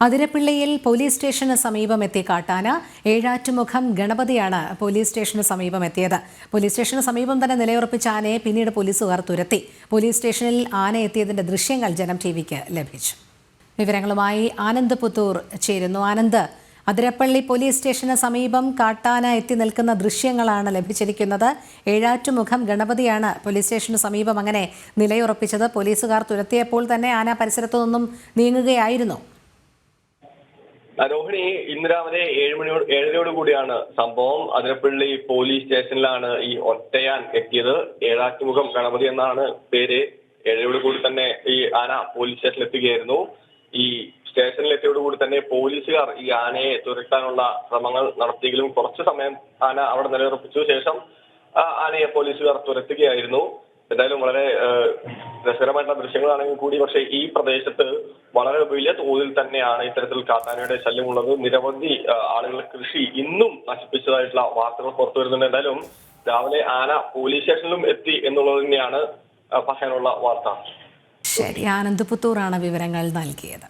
അതിരപ്പിള്ളിയിൽ police സ്റ്റേഷന് സമീപം എത്തിയ കാട്ടാന ഏഴാറ്റുമുഖം ഗണപതിയാണ് പോലീസ് സ്റ്റേഷന് സമീപം എത്തിയത്. പോലീസ് സ്റ്റേഷന് സമീപം തന്നെ നിലയുറപ്പിച്ച ആനയെ പിന്നീട് പോലീസുകാർ തുരത്തി. പോലീസ് സ്റ്റേഷനിൽ ആന എത്തിയതിന്റെ ദൃശ്യങ്ങൾ ജനം ടിവിക്ക് ലഭിച്ചു. വിവരങ്ങളുമായി ആനന്ദ് പുത്തൂർ ചേരുന്നു. ആനന്ദ്, അതിരപ്പള്ളി പോലീസ് സ്റ്റേഷന് സമീപം കാട്ടാന എത്തി നിൽക്കുന്ന ദൃശ്യങ്ങളാണ് ലഭിച്ചിരിക്കുന്നത്. ഏഴാറ്റുമുഖം ഗണപതിയാണ് പോലീസ് സ്റ്റേഷന് സമീപം അങ്ങനെ നിലയുറപ്പിച്ചത്. പോലീസുകാർ തുരത്തിയപ്പോൾ തന്നെ ആന പരിസരത്തു നിന്നും നീങ്ങുകയായിരുന്നു. രോഹിണി, ഇന്ന് രാവിലെ 7:07 കൂടിയാണ് സംഭവം. അതിരപ്പള്ളി പോലീസ് സ്റ്റേഷനിലാണ് ഈ ഒറ്റയാൻ എത്തിയത്. ഏഴാറ്റുമുഖം ഗണപതി എന്നാണ് പേര്. 7 കൂടി തന്നെ ഈ ആന പോലീസ് സ്റ്റേഷനിൽ എത്തുകയായിരുന്നു. ഈ സ്റ്റേഷനിലെത്തിയോടുകൂടി തന്നെ പോലീസുകാർ ഈ ആനയെ തുരത്താനുള്ള ശ്രമങ്ങൾ നടത്തിയെങ്കിലും കുറച്ചു സമയം ആന അവിടെ നിലയുറപ്പിച്ച ശേഷം ആനയെ പോലീസുകാർ തുരത്തുകയായിരുന്നു. എന്തായാലും വളരെ രസകരമായിട്ടുള്ള ദൃശ്യങ്ങളാണെങ്കിൽ കൂടി പക്ഷേ ഈ പ്രദേശത്ത് വളരെ വലിയ തോതിൽ തന്നെയാണ് ഇത്തരത്തിൽ കാട്ടാനയുടെ ശല്യമുള്ളത്. നിരവധി ആളുകൾ കൃഷി ഇന്നും നശിപ്പിച്ചതായിട്ടുള്ള വാർത്തകൾ പുറത്തു വരുന്നുണ്ട്. എന്തായാലും രാവിലെ ആന പോലീസ് സ്റ്റേഷനിലും എത്തി എന്നുള്ളത് തന്നെയാണ് പറയാനുള്ള വാർത്ത. ശരി, ആനന്ദ് പുത്തൂറാണ് വിവരങ്ങൾ നൽകിയത്.